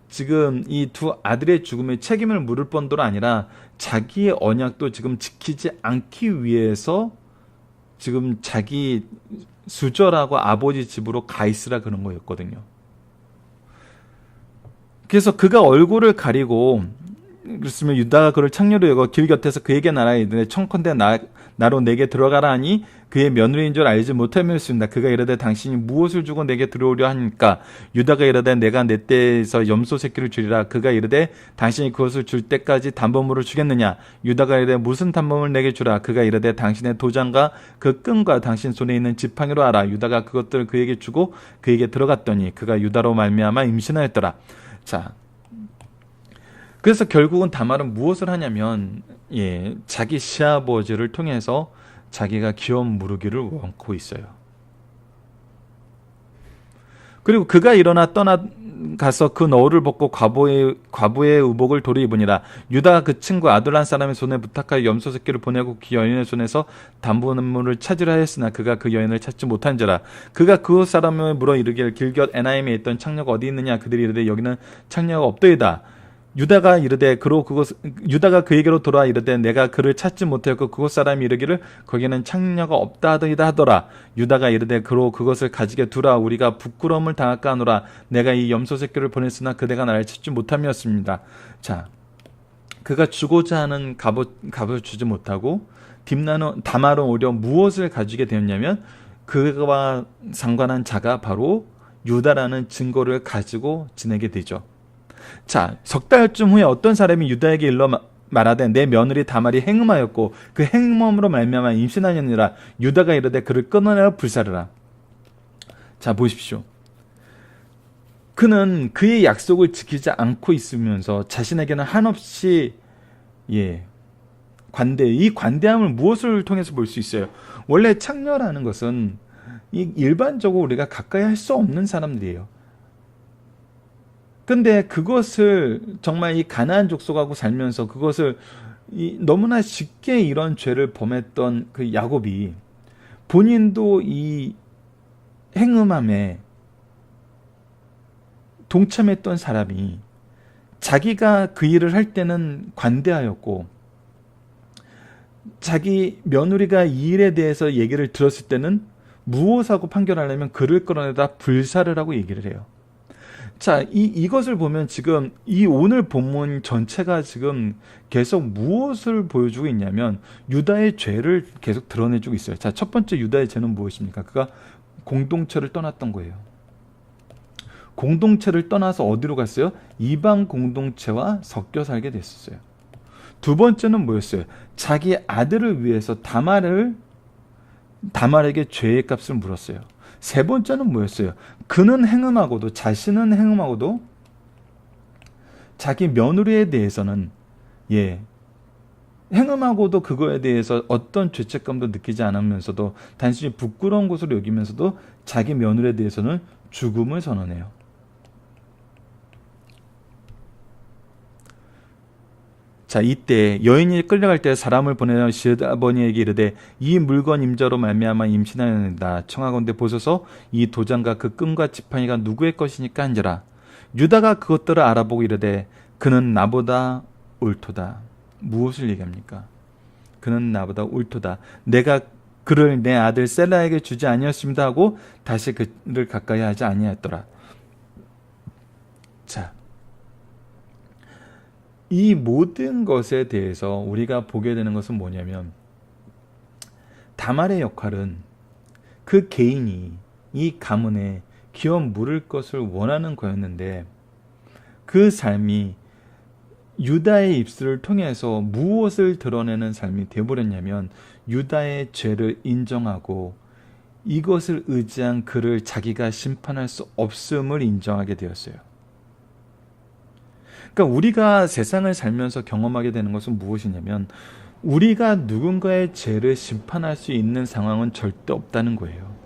지금 이 두 아들의 죽음에 책임을 물을 뿐더러 아니라 자기의 언약도 지금 지키지 않기 위해서 지금 자기 수절하고 아버지 집으로 가 있으라 그런 거였거든요. 그래서 그가 얼굴을 가리고, 그렇으면 유다가 그를 창녀로 여겨 길 곁에서 그에게 나라 이르되 청컨대 나로 내게 들어가라 하니 그의 며느리인 줄 알지 못하였습니다. 그가 이르되 당신이 무엇을 주고 내게 들어오려 하니까. 유다가 이르되 내가 내 떼에서 염소 새끼를 주리라. 그가 이르되 당신이 그것을 줄 때까지 담범으로 주겠느냐. 유다가 이르되 무슨 담범을 내게 주라. 그가 이르되 당신의 도장과 그 끈과 당신 손에 있는 지팡이로 하라. 유다가 그것들을 그에게 주고 그에게 들어갔더니 그가 유다로 말미암아 임신하였더라. 자, 그래서 결국은 다말은 무엇을 하냐면 자기 시아버지를 통해서 자기가 기업 무르기를 원하고 있어요. 그리고 그가 일어나 떠나가서 그 너울을 벗고 과부의 의복을 도리 입으니라. 유다가 그 친구 아둘람 사람의 손에 부탁하여 염소 새끼를 보내고 그 여인의 손에서 담보물을 찾으라 했으나 그가 그 여인을 찾지 못한지라. 그가 그곳 사람을 물어 이르기를 길곁 에나임에 있던 창녀가 어디 있느냐. 그들이 이르되 여기는 창녀가 없더이다. 유다가 그에게로 돌아와 이르되 내가 그를 찾지 못하였고 그곳 사람이 이르기를 거기는 창녀가 없다 하더라. 유다가 이르되 그것을 가지게 두라. 우리가 부끄러움을 당할까 하노라. 내가 이 염소 새끼를 보냈으나 그대가 나를 찾지 못함이었습니다. 자, 그가 주고자 하는 값을 주지 못하고 다말은 오히려 무엇을 가지게 되었냐면 그와 상관한 자가 바로 유다라는 증거를 가지고 지내게 되죠. 자, 석 달쯤 후에 어떤 사람이 유다에게 일러 말하되 내 며느리 다말이 행음하였고 그 행음으로 말미암아 임신하였느니라. 유다가 이르되 그를 끊어내어 불사르라. 자, 보십시오. 그는 그의 약속을 지키지 않고 있으면서 자신에게는 한없이 이 관대함을 무엇을 통해서 볼 수 있어요? 원래 창녀라는 것은 일반적으로 우리가 가까이 할 수 없는 사람들이에요. 근데 그것을 정말 이 가나안 족속하고 살면서 그것을 너무나 쉽게 이런 죄를 범했던 그 야곱이 본인도 이 행음함에 동참했던 사람이 자기가 그 일을 할 때는 관대하였고 자기 며느리가 이 일에 대해서 얘기를 들었을 때는 무엇하고 판결하려면 그를 끌어내다 불사를 하고 얘기를 해요. 자, 이것을 보면 지금 이 오늘 본문 전체가 지금 계속 무엇을 보여주고 있냐면 유다의 죄를 계속 드러내주고 있어요. 자, 첫 번째 유다의 죄는 무엇입니까? 그가 공동체를 떠났던 거예요. 공동체를 떠나서 어디로 갔어요? 이방 공동체와 섞여 살게 됐었어요. 두 번째는 뭐였어요? 자기 아들을 위해서 다말에게 죄의 값을 물었어요. 세 번째는 뭐였어요? 그는 행음하고도 자신은 행음하고도 자기 며느리에 대해서는 행음하고도 그거에 대해서 어떤 죄책감도 느끼지 않으면서도 단순히 부끄러운 것으로 여기면서도 자기 며느리에 대해서는 죽음을 선언해요. 자, 이때 여인이 끌려갈 때 사람을 보내어 시아버니에게 이르되 이 물건 임자로 말미암아 임신하였다. 청하건대 보소서 이 도장과 그 끈과 지팡이가 누구의 것이니까 한지라. 유다가 그것들을 알아보고 이르되 그는 나보다 옳도다. 무엇을 얘기합니까? 그는 나보다 옳도다. 내가 그를 내 아들 셀라에게 주지 아니었습니다 하고 다시 그를 가까이 하지 아니하였더라. 자, 이 모든 것에 대해서 우리가 보게 되는 것은 뭐냐면 다말의 역할은 그 개인이 이 가문에 기어 물을 것을 원하는 거였는데 그 삶이 유다의 입술을 통해서 무엇을 드러내는 삶이 되어버렸냐면 유다의 죄를 인정하고 이것을 의지한 그를 자기가 심판할 수 없음을 인정하게 되었어요. 그러니까 우리가 세상을 살면서 경험하게 되는 것은 무엇이냐면 우리가 누군가의 죄를 심판할 수 있는 상황은 절대 없다는 거예요.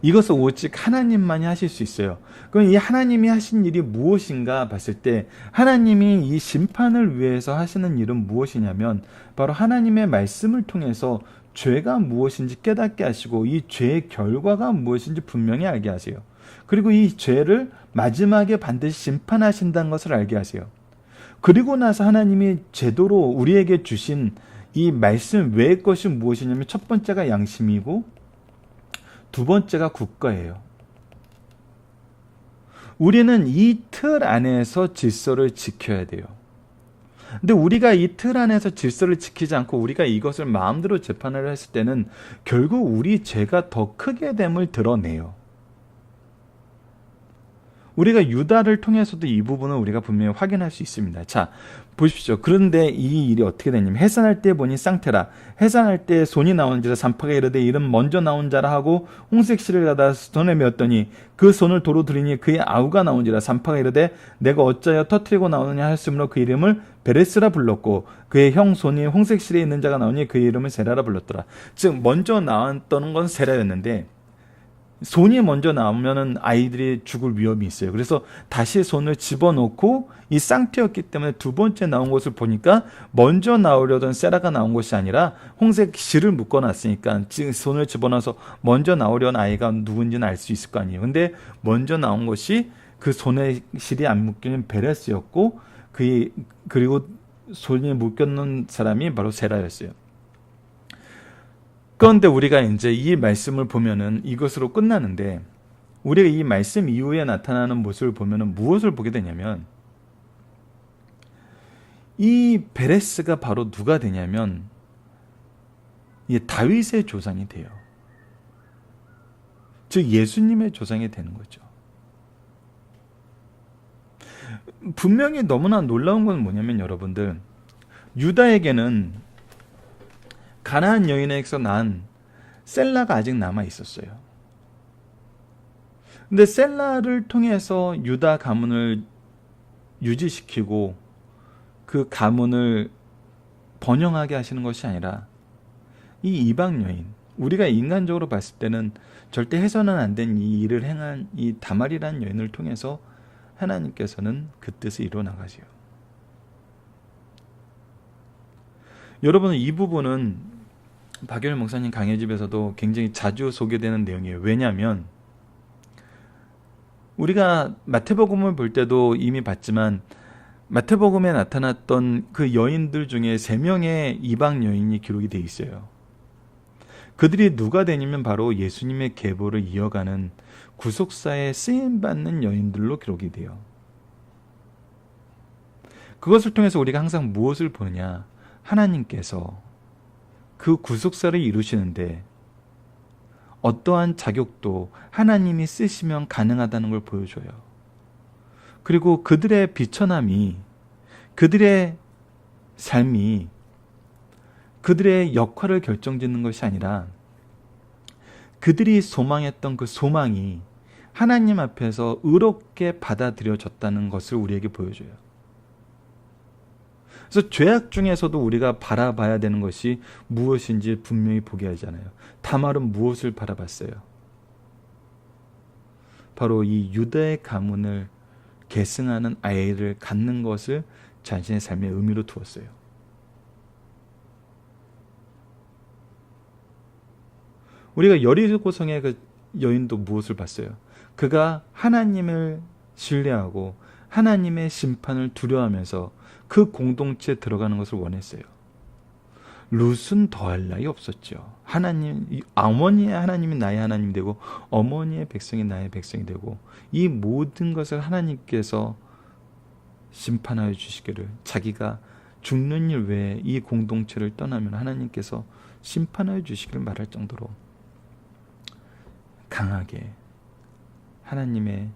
이것을 오직 하나님만이 하실 수 있어요. 그럼 이 하나님이 하신 일이 무엇인가 봤을 때 하나님이 이 심판을 위해서 하시는 일은 무엇이냐면 바로 하나님의 말씀을 통해서 죄가 무엇인지 깨닫게 하시고 이 죄의 결과가 무엇인지 분명히 알게 하세요. 그리고 이 죄를 마지막에 반드시 심판하신다는 것을 알게 하세요. 그리고 나서 하나님이 제도로 우리에게 주신 이 말씀 외의 것이 무엇이냐면 첫 번째가 양심이고 두 번째가 국가예요. 우리는 이 틀 안에서 질서를 지켜야 돼요. 근데 우리가 이 틀 안에서 질서를 지키지 않고 우리가 이것을 마음대로 재판을 했을 때는 결국 우리 죄가 더 크게 됨을 드러내요. 우리가 유다를 통해서도 이 부분을 우리가 분명히 확인할 수 있습니다. 자, 보십시오. 그런데 이 일이 어떻게 되냐면 해산할 때 보니 쌍태라. 해산할 때 손이 나온지라 산파가 이르되 이름 먼저 나온 자라 하고 홍색 실을 가다 손에 메었더니 그 손을 도로 들이니 그의 아우가 나온지라. 산파가 이르되 내가 어찌하여 터뜨리고 나오느냐 하였으므로 그 이름을 베레스라 불렀고 그의 형 손이 홍색 실에 있는 자가 나오니 그의 이름을 세라라 불렀더라. 즉 먼저 나왔던 건 세라였는데 손이 먼저 나오면은 아이들이 죽을 위험이 있어요. 그래서 다시 손을 집어넣고 이 쌍태였기 때문에 두 번째 나온 것을 보니까 먼저 나오려던 세라가 나온 것이 아니라 홍색 실을 묶어놨으니까 손을 집어넣어서 먼저 나오려는 아이가 누군지는 알 수 있을 거 아니에요. 근데 먼저 나온 것이 그 손에 실이 안 묶이는 베레스였고 그리고 손이 묶였는 사람이 바로 세라였어요. 그런데 우리가 이제 이 말씀을 보면은 이것으로 끝나는데 우리가 이 말씀 이후에 나타나는 모습을 보면은 무엇을 보게 되냐면 이 베레스가 바로 누가 되냐면 이게 다윗의 조상이 돼요. 즉 예수님의 조상이 되는 거죠. 분명히 너무나 놀라운 건 뭐냐면 여러분들, 유다에게는 가나안 여인에게서 난 셀라가 아직 남아 있었어요. 근데 셀라를 통해서 유다 가문을 유지시키고 그 가문을 번영하게 하시는 것이 아니라 이 이방 여인, 우리가 인간적으로 봤을 때는 절대 해서는 안 된 이 일을 행한 이 다말이라는 여인을 통해서 하나님께서는 그 뜻을 이루어 나가세요. 여러분, 이 부분은 박열 목사님 강의 집에서도 굉장히 자주 소개되는 내용이에요. 왜냐하면 우리가 마태복음을 볼 때도 이미 봤지만 마태복음에 나타났던 그 여인들 중에 3명의 이방 여인이 기록이 되어 있어요. 그들이 누가 되냐면 바로 예수님의 계보를 이어가는 구속사에 쓰임받는 여인들로 기록이 돼요. 그것을 통해서 우리가 항상 무엇을 보느냐? 하나님께서 그 구속사를 이루시는데 어떠한 자격도 하나님이 쓰시면 가능하다는 걸 보여줘요. 그리고 그들의 비천함이, 그들의 삶이 그들의 역할을 결정짓는 것이 아니라 그들이 소망했던 그 소망이 하나님 앞에서 의롭게 받아들여졌다는 것을 우리에게 보여줘요. 그래서 죄악 중에서도 우리가 바라봐야 되는 것이 무엇인지 분명히 보게 하잖아요. 다말은 무엇을 바라봤어요? 바로 이 유다의 가문을 계승하는 아이를 갖는 것을 자신의 삶의 의미로 두었어요. 우리가 여리고성의 그 여인도 무엇을 봤어요? 그가 하나님을 신뢰하고 하나님의 심판을 두려워하면서 그 공동체에 들어가는 것을 원했어요. 룻은 더할 나위 없었죠. 하나님, 어머니의 하나님이 나의 하나님이 되고 어머니의 백성이 나의 백성이 되고 이 모든 것을 하나님께서 심판하여 주시기를, 자기가 죽는 일 외에 이 공동체를 떠나면 하나님께서 심판하여 주시기를 말할 정도로 강하게 하나님의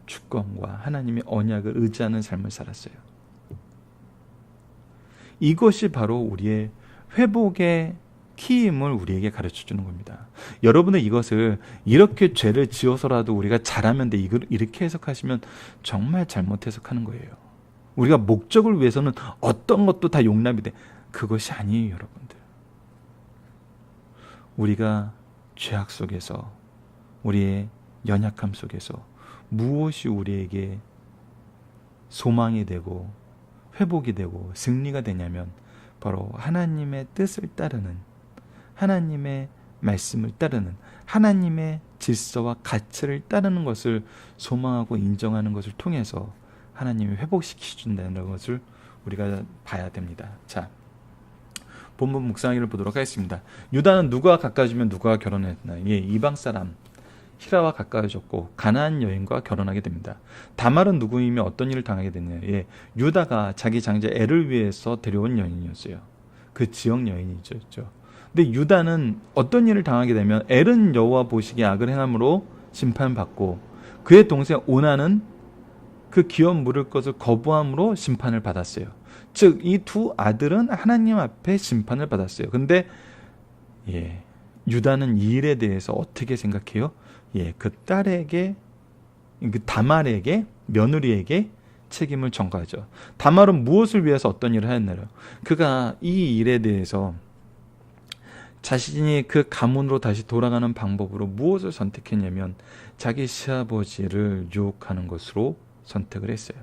주권과 하나님의 언약을 의지하는 삶을 살았어요. 이것이 바로 우리의 회복의 키임을 우리에게 가르쳐주는 겁니다. 여러분은 이것을 이렇게 죄를 지어서라도 우리가 잘하면 돼, 이렇게 해석하시면 정말 잘못 해석하는 거예요. 우리가 목적을 위해서는 어떤 것도 다 용납이 돼. 그것이 아니에요, 여러분들. 우리가 죄악 속에서, 우리의 연약함 속에서 무엇이 우리에게 소망이 되고 회복이 되고 승리가 되냐면 바로 하나님의 뜻을 따르는, 하나님의 말씀을 따르는, 하나님의 질서와 가치를 따르는 것을 소망하고 인정하는 것을 통해서 하나님이 회복시키준다는 것을 우리가 봐야 됩니다. 자, 본문 묵상하기를 보도록 하겠습니다. 유다는 누구와 가까워지면 누구와 결혼했나? 예, 이방 사람 히라와 가까워졌고 가나안 여인과 결혼하게 됩니다. 다말은 누구이며 어떤 일을 당하게 됐냐? 예, 유다가 자기 장자 엘을 위해서 데려온 여인이었어요. 그 지역 여인이죠. 근데 유다는 어떤 일을 당하게 되면 엘은 여호와 보시기에 악을 행함으로 심판받고 그의 동생 오나는 그 기업 물을 것을 거부함으로 심판을 받았어요. 즉 이 두 아들은 하나님 앞에 심판을 받았어요. 근데 예, 유다는 이 일에 대해서 어떻게 생각해요? 예, 그 딸에게, 그 다말에게, 며느리에게 책임을 전가하죠. 다말은 무엇을 위해서 어떤 일을 하였나요? 그가 이 일에 대해서 자신이 그 가문으로 다시 돌아가는 방법으로 무엇을 선택했냐면 자기 시아버지를 유혹하는 것으로 선택을 했어요.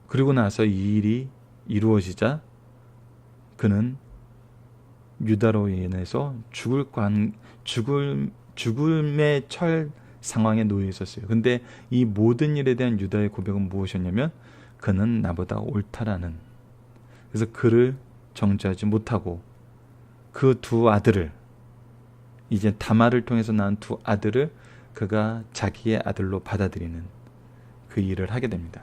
그리고 나서 이 일이 이루어지자 그는 유다로 인해서 죽음의 철 상황에 놓여 있었어요. 근데 이 모든 일에 대한 유다의 고백은 무엇이었냐면 그는 나보다 옳다라는, 그래서 그를 정죄하지 못하고 그 두 아들을, 이제 다말을 통해서 낳은 두 아들을 그가 자기의 아들로 받아들이는 그 일을 하게 됩니다.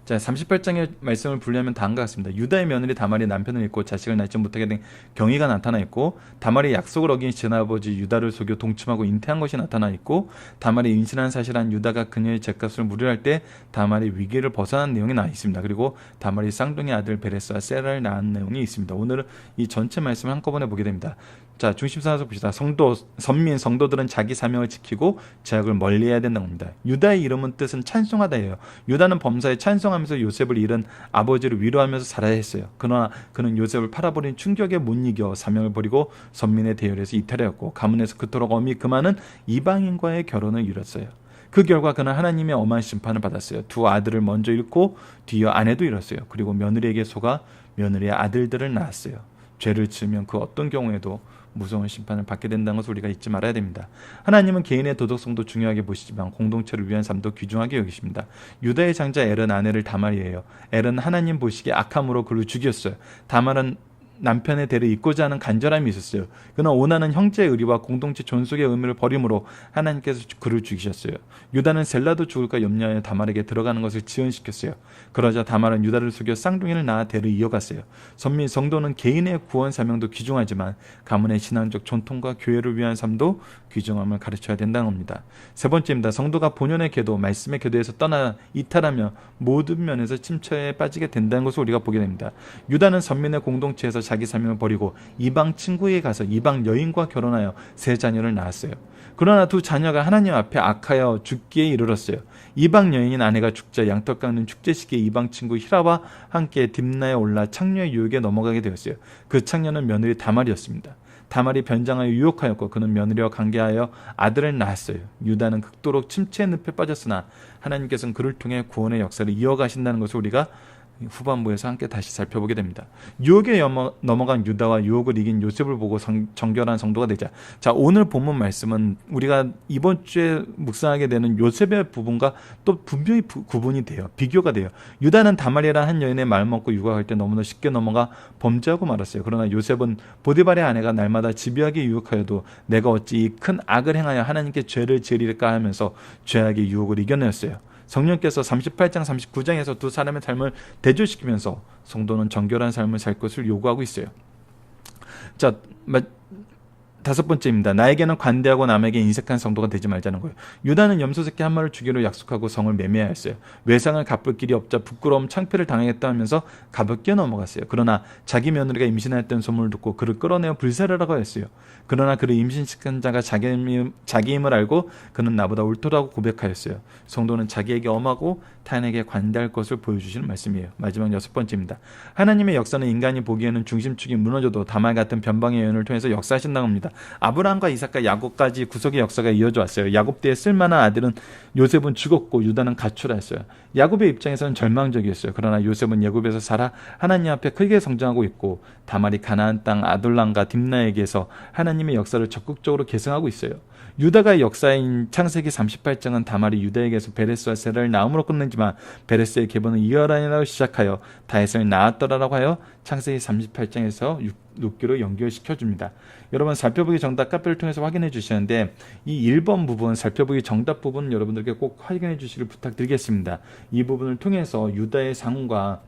자, 38장의 말씀을 분류하면 다음과 같습니다. 유다의 며느리 다말이 남편을 잃고 자식을 낳지 못하게 된 경위가 나타나 있고, 다말이 약속을 어긴 친아버지 유다를 속여 동침하고 잉태한 것이 나타나 있고, 다말이 임신한 사실을 한 유다가 그녀의 죗값을 무료할 때 다말이 위기를 벗어난 내용이 나와 있습니다. 그리고 다말이 쌍둥이 아들 베레스와 세라를 낳은 내용이 있습니다. 오늘은 이 전체 말씀을 한꺼번에 보게 됩니다. 자, 중심선에서 봅시다. 선민, 성도들은 자기 사명을 지키고 죄악을 멀리해야 된다고 합니다. 유다의 이름은 뜻은 찬송하다예요. 유다는 범사에 찬송하면서 요셉을 잃은 아버지를 위로하면서 살아야 했어요. 그러나 그는 요셉을 팔아버린 충격에 못 이겨 사명을 버리고 선민의 대열에서 이탈하였고, 가문에서 그토록 엄히 금하는 이방인과의 결혼을 이뤘어요. 그 결과 그는 하나님의 엄한 심판을 받았어요. 두 아들을 먼저 잃고 뒤이어 아내도 잃었어요. 그리고 며느리에게 속아 며느리의 아들들을 낳았어요. 죄를 지으면 그 어떤 경우에도 무서운 심판을 받게 된다는 것을 우리가 잊지 말아야 됩니다. 하나님은 개인의 도덕성도 중요하게 보시지만 공동체를 위한 삶도 귀중하게 여기십니다. 유다의 장자 엘은 아내를 다말이에요. 엘은 하나님 보시기에 악함으로 그를 죽였어요. 다말은 남편의 대를 잇고자 하는 간절함이 있었어요. 그러나 원하는 형제의 의리와 공동체 존속의 의미를 버림으로 하나님께서 그를 죽이셨어요. 유다는 셀라도 죽을까 염려하여 다말에게 들어가는 것을 지연시켰어요. 그러자 다말은 유다를 속여 쌍둥이를 낳아 대를 이어갔어요. 선민 성도는 개인의 구원 사명도 귀중하지만 가문의 신앙적 전통과 교회를 위한 삶도 귀중함을 가르쳐야 된다는 겁니다. 세 번째입니다. 성도가 본연의 계도, 말씀의 계도에서 떠나 이탈하며 모든 면에서 침체에 빠지게 된다는 것을 우리가 보게 됩니다. 유다는 선민의 공동체에서 자기 사명을 버리고 이방 친구에게 가서 이방 여인과 결혼하여 세 자녀를 낳았어요. 그러나 두 자녀가 하나님 앞에 악하여 죽기에 이르렀어요. 이방 여인인 아내가 죽자 양떡 깎는 축제 시기에 이방 친구 히라와 함께 딥나에 올라 창녀의 유혹에 넘어가게 되었어요. 그 창녀는 며느리 다말이었습니다. 다말이 변장하여 유혹하였고 그는 며느리와 관계하여 아들을 낳았어요. 유다는 극도로 침체의 늪에 빠졌으나 하나님께서는 그를 통해 구원의 역사를 이어가신다는 것을 우리가 후반부에서 함께 다시 살펴보게 됩니다. 유혹에 넘어간 유다와 유혹을 이긴 요셉을 보고 정결한 성도가 되자. 자, 오늘 본문 말씀은 우리가 이번 주에 묵상하게 되는 요셉의 부분과 또 분명히 구분이 돼요. 비교가 돼요. 유다는 다말이라는 한 여인의 말 먹고 유혹할 때 너무나 쉽게 넘어가 범죄하고 말았어요. 그러나 요셉은 보디발의 아내가 날마다 집요하게 유혹하여도 내가 어찌 이 큰 악을 행하여 하나님께 죄를 지으리까 하면서 죄악의 유혹을 이겨냈어요. 성령께서 38장 39장에서 두 사람의 삶을 대조시키면서 성도는 정결한 삶을 살 것을 요구하고 있어요. 자, 다섯 번째입니다. 나에게는 관대하고 남에게 인색한 성도가 되지 말자는 거예요. 유다는 염소 새끼 한 마리를 주기로 약속하고 성을 매매하였어요. 외상을 갚을 길이 없자 부끄러움 창피를 당하겠다 하면서 가볍게 넘어갔어요. 그러나 자기 며느리가 임신했다는 소문을 듣고 그를 끌어내어 불사르라고 했어요. 그러나 그를 임신시킨 자가 자기임을 알고 그는 나보다 옳도라고 고백하였어요. 성도는 자기에게 엄하고 타인에게 관대할 것을 보여주시는 말씀이에요. 마지막 여섯 번째입니다. 하나님의 역사는 인간이 보기에는 중심축이 무너져도 다말 같은 변방의 여인을 통해서 역사하신다고 합니다. 아브라함과 이삭과 야곱까지 구속의 역사가 이어져 왔어요. 야곱 때에 쓸만한 아들은 요셉은 죽었고 유다는 가출하였어요. 야곱의 입장에서는 절망적이었어요. 그러나 요셉은 애굽에서 살아 하나님 앞에 크게 성장하고 있고 다말이 가나안 땅 아둘람과 딥나에게서 하나님의 역사를 적극적으로 계승하고 있어요. 유다가의 역사인 창세기 38장은 다말이 유다에게서 베레스와 세라를 낳음으로 끝내지만 베레스의 계보는 이어라니라고 시작하여 다윗을 낳았더라라고 하여 창세기 38장에서 6기로 연결시켜줍니다. 여러분 살펴보기 정답 카페를 통해서 확인해 주시는데 이 1번 부분 살펴보기 정답 부분 여러분들께 꼭 확인해 주시길 부탁드리겠습니다. 이 부분을 통해서 유다의 상황과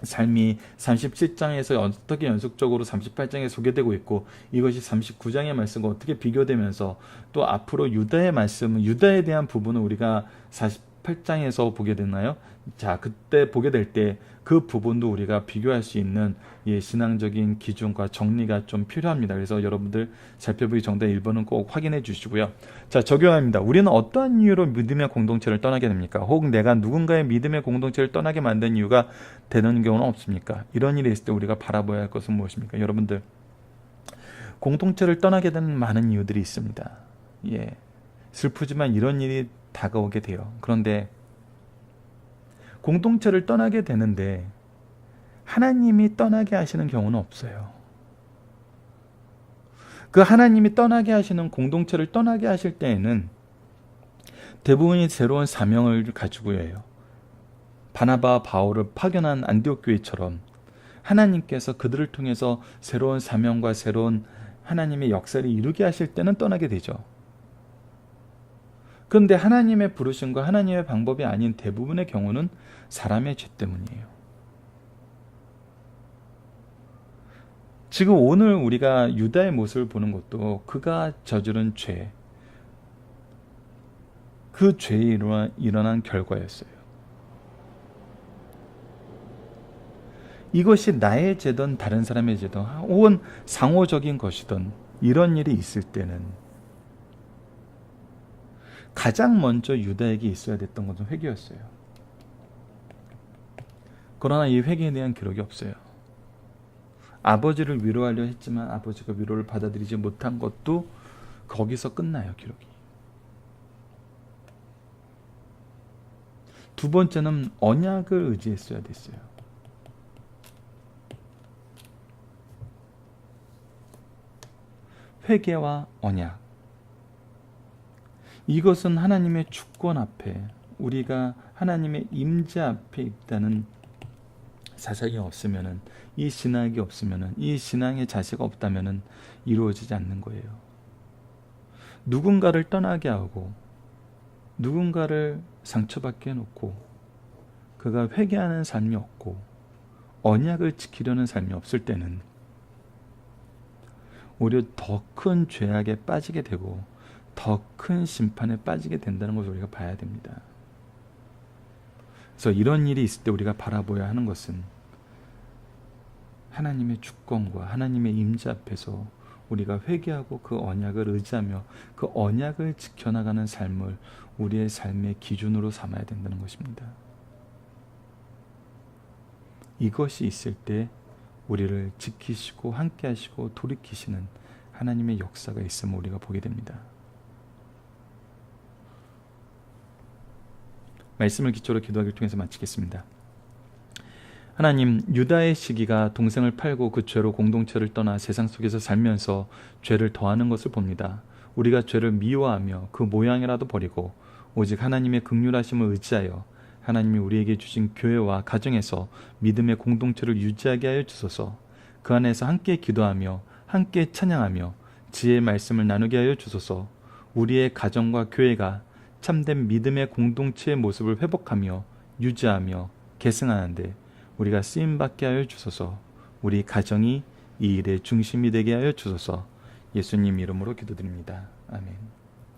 삶이 37장에서 어떻게 연속적으로 38장에 소개되고 있고 이것이 39장의 말씀과 어떻게 비교되면서 또 앞으로 유다의 말씀은 유다에 대한 부분을 우리가 48장에서 보게 되나요? 자, 그때 보게 될 때 그 부분도 우리가 비교할 수 있는 신앙적인 기준과 정리가 좀 필요합니다. 그래서 여러분들 살펴보기 정답 1번은 꼭 확인해 주시고요. 자, 적용합니다. 우리는 어떠한 이유로 믿음의 공동체를 떠나게 됩니까? 혹 내가 누군가의 믿음의 공동체를 떠나게 만든 이유가 되는 경우는 없습니까? 이런 일이 있을 때 우리가 바라봐야 할 것은 무엇입니까? 여러분들 공동체를 떠나게 되는 많은 이유들이 있습니다. 슬프지만 이런 일이 다가오게 돼요. 그런데 공동체를 떠나게 되는데 하나님이 떠나게 하시는 경우는 없어요. 그 하나님이 떠나게 하시는 공동체를 떠나게 하실 때에는 대부분이 새로운 사명을 가지고 해요. 바나바와 바울을 파견한 안디옥 교회처럼 하나님께서 그들을 통해서 새로운 사명과 새로운 하나님의 역사를 이루게 하실 때는 떠나게 되죠. 그런데 하나님의 부르심과 하나님의 방법이 아닌 대부분의 경우는 사람의 죄 때문이에요. 지금 오늘 우리가 유다의 모습을 보는 것도 그가 저지른 죄, 그 죄에 일어난 결과였어요. 이것이 나의 죄든 다른 사람의 죄든 혹은 상호적인 것이든 이런 일이 있을 때는 가장 먼저 유다에게 있어야 됐던 것은 회개였어요. 그러나 이 회개에 대한 기록이 없어요. 아버지를 위로하려 했지만 아버지가 위로를 받아들이지 못한 것도 거기서 끝나요, 기록이. 두 번째는 언약을 의지했어야 됐어요. 회개와 언약. 이것은 하나님의 주권 앞에, 우리가 하나님의 임재 앞에 있다는 사상이 없으면은, 이 신학이 없으면은, 이 신앙의 자세가 없다면은 이루어지지 않는 거예요. 누군가를 떠나게 하고 누군가를 상처받게 해놓고 그가 회개하는 삶이 없고 언약을 지키려는 삶이 없을 때는 오히려 더 큰 죄악에 빠지게 되고 더 큰 심판에 빠지게 된다는 것을 우리가 봐야 됩니다. 그래서 이런 일이 있을 때 우리가 바라보아야 하는 것은 하나님의 주권과 하나님의 임재 앞에서 우리가 회개하고 그 언약을 의지하며 그 언약을 지켜나가는 삶을 우리의 삶의 기준으로 삼아야 된다는 것입니다. 이것이 있을 때 우리를 지키시고 함께 하시고 돌이키시는 하나님의 역사가 있음을 우리가 보게 됩니다. 말씀을 기초로 기도하기를 통해서 마치겠습니다. 하나님, 유다의 시기가 동생을 팔고 그 죄로 공동체를 떠나 세상 속에서 살면서 죄를 더하는 것을 봅니다. 우리가 죄를 미워하며 그 모양이라도 버리고 오직 하나님의 긍휼하심을 의지하여 하나님이 우리에게 주신 교회와 가정에서 믿음의 공동체를 유지하게 하여 주소서. 그 안에서 함께 기도하며 함께 찬양하며 지혜의 말씀을 나누게 하여 주소서. 우리의 가정과 교회가 참된 믿음의 공동체의 모습을 회복하며 유지하며 계승하는데 우리가 쓰임받게 하여 주소서. 우리 가정이 이 일의 중심이 되게 하여 주소서. 예수님 이름으로 기도드립니다. 아멘.